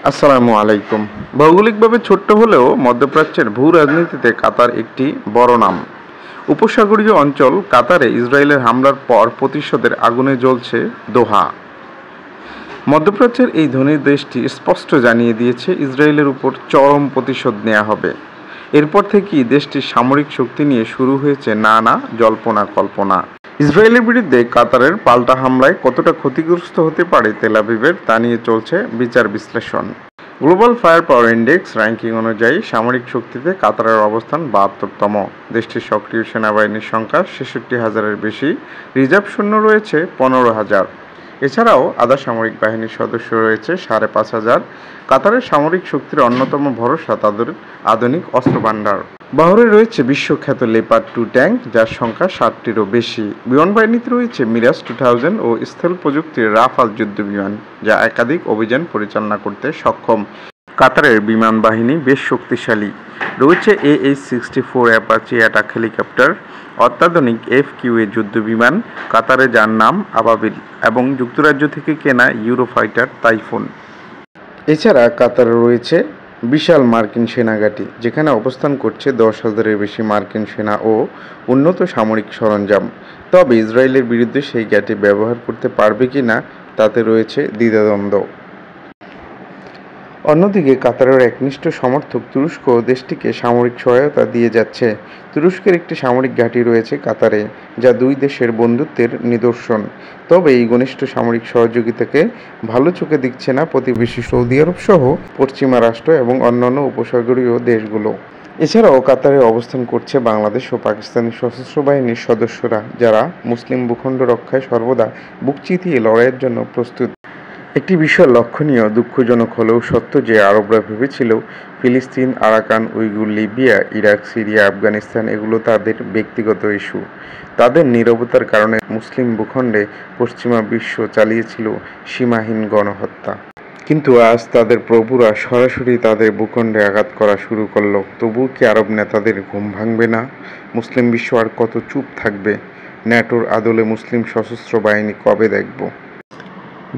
আসসালামু আলাইকুম। ভৌগোলিকভাবে ছোট্ট হলেও মধ্যপ্রাচ্যের ভূ রাজনীতিতে কাতার একটি বড় নাম। উপসাগরীয় অঞ্চল কাতারে ইসরায়েলের হামলার পর প্রতিশোধের আগুনে জ্বলছে দোহা। মধ্যপ্রাচ্যের এই ধনী দেশটি স্পষ্ট জানিয়ে দিয়েছে ইসরায়েলের উপর চরম প্রতিশোধ নেওয়া হবে। এরপর থেকেই দেশটির সামরিক শক্তি নিয়ে শুরু হয়েছে নানা জল্পনা কল্পনা। ইসরায়েলের বিরুদ্ধে কাতারের পাল্টা হামলায় কতটা ক্ষতিগ্রস্ত হতে পারে তেল আবিবের তা নিয়ে চলছে বিচার বিশ্লেষণ। গ্লোবাল ফায়ার পাওয়ার ইন্ডেক্স র্যাঙ্কিং অনুযায়ী সামরিক শক্তিতে কাতারের অবস্থান ৭২তম। দেশটির সক্রিয় সেনাবাহিনীর সংখ্যা ৬৬,০০০-এর বেশি, রিজার্ভ সৈন্য রয়েছে ১৫,০০০। এছাড়াও আধা সামরিক বাহিনীর সদস্য রয়েছে ৫,৫০০। কাতারের সামরিক শক্তির অন্যতম ভরসা তাদের আধুনিক অস্ত্রভান্ডার। বহরে রয়েছে বিশ্বখ্যাত লেপার্ড 2 ট্যাঙ্ক, যার সংখ্যা ৬০টিরও বেশি। বিমান বাহিনীতে রয়েছে মিরাজ 2000 ও স্থল প্রযুক্তির রাফাল যুদ্ধবিমান, যা একাধিক অভিযান পরিচালনা করতে সক্ষম। কাতারের বিমান বাহিনী বেশ শক্তিশালী। রয়েছে AH-64 অ্যাপাচি অ্যাটাক হেলিকপ্টার, অত্যাধুনিক FQA যুদ্ধবিমান, কাতারে যার নাম আবাবিল, এবং যুক্তরাজ্য থেকে কেনা ইউরোফাইটার টাইফুন। এছাড়া কাতারে রয়েছে বিশাল মার্কিন সেনাঘাঁটি, যেখানে অবস্থান করছে ১০,০০০-এর বেশি মার্কিন সেনা ও উন্নত সামরিক সরঞ্জাম। তবে ইসরায়েলের বিরুদ্ধে সেই ঘাঁটি ব্যবহার করতে পারবে কিনা তাতে রয়েছে দ্বিধাদ্বন্দ্ব। অন্যদিকে কাতারের একনিষ্ঠ সমর্থক তুরস্ক দেশটিকে সামরিক সহায়তা দিয়ে যাচ্ছে। তুরস্কের একটি সামরিক ঘাঁটি রয়েছে কাতারে, যা দুই দেশের বন্ধুত্বের নিদর্শন। তবে এই ঘনিষ্ঠ সামরিক সহযোগিতাকে ভালো চোখে দেখছে না প্রতিবেশী সৌদি আরব সহ পশ্চিমা রাষ্ট্র এবং অন্যান্য উপসাগরীয় দেশগুলো। এছাড়াও কাতারে অবস্থান করছে বাংলাদেশ ও পাকিস্তানি সশস্ত্র বাহিনীর সদস্যরা, যারা মুসলিম ভূখণ্ড রক্ষায় সর্বদা বুক চিতিয়ে লড়াইয়ের জন্য প্রস্তুত। একটি বিষয় লক্ষণীয়, দুঃখজনক হলেও সত্য যে আরবরা ভেবেছিল ফিলিস্তিন, Arakan, Uyghur, Libya, Iraq, Syria, Afghanistan এগুলো তাদের ব্যক্তিগত ইস্যু। তাদের নীরবতার কারণে মুসলিম ভূখণ্ডে পশ্চিমা বিশ্ব চালিয়েছিল সীমাহীন গণহত্যা। কিন্তু আজ তাদের প্রভুরা সরাসরি তাদের ভূখণ্ডে আঘাত করা শুরু করল। তবুও কি আরব নেতাদের ঘুম ভাঙবে না? মুসলিম বিশ্ব আর কত চুপ থাকবে? ন্যাটোর আদলে মুসলিম সশস্ত্র বাহিনী কবে দেখব?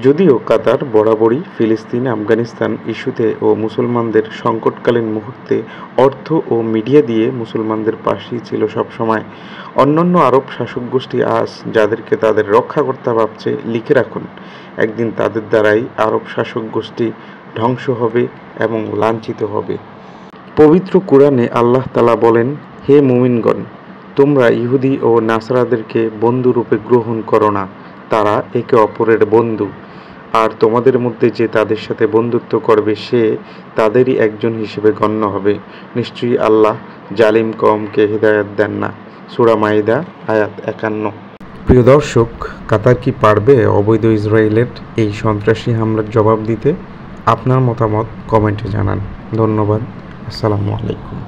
যদিও কাতার বরাবরই ফিলিস্তিন, আফগানিস্তান ইস্যুতে ও মুসলমানদের সংকটকালীন মুহূর্তে অর্থ ও মিডিয়া দিয়ে মুসলমানদের পাশেই ছিল সবসময়। অন্যান্য আরব শাসক গোষ্ঠী আজ যাদেরকে তাদের রক্ষাকর্তা ভাবছে, লিখে রাখুন, একদিন তাদের দ্বারাই আরব শাসক গোষ্ঠী ধ্বংস হবে এবং লাঞ্ছিত হবে। পবিত্র কুরআনে আল্লাহ তাআলা বলেন, হে মুমিনগণ, তোমরা ইহুদি ও নাসারাদেরকে বন্ধুরূপে গ্রহণ করো না, তারা একে অপরের বন্ধু, আর তোমাদের মধ্যে যে তাদের সাথে বন্ধুত্ব করবে সে তাদেরই একজন হিসেবে গণ্য হবে। নিশ্চয়ই আল্লাহ জালিম কওমকে হিদায়াত দেন না। সূরা মাইদা আয়াত ৫১। প্রিয় দর্শক, কাতার কি পারবে অবৈধ ইসরায়েলের এই সন্ত্রাসী হামলার জবাব দিতে? আপনার মতামত কমেন্টে জানান। ধন্যবাদ। আসসালামু আলাইকুম।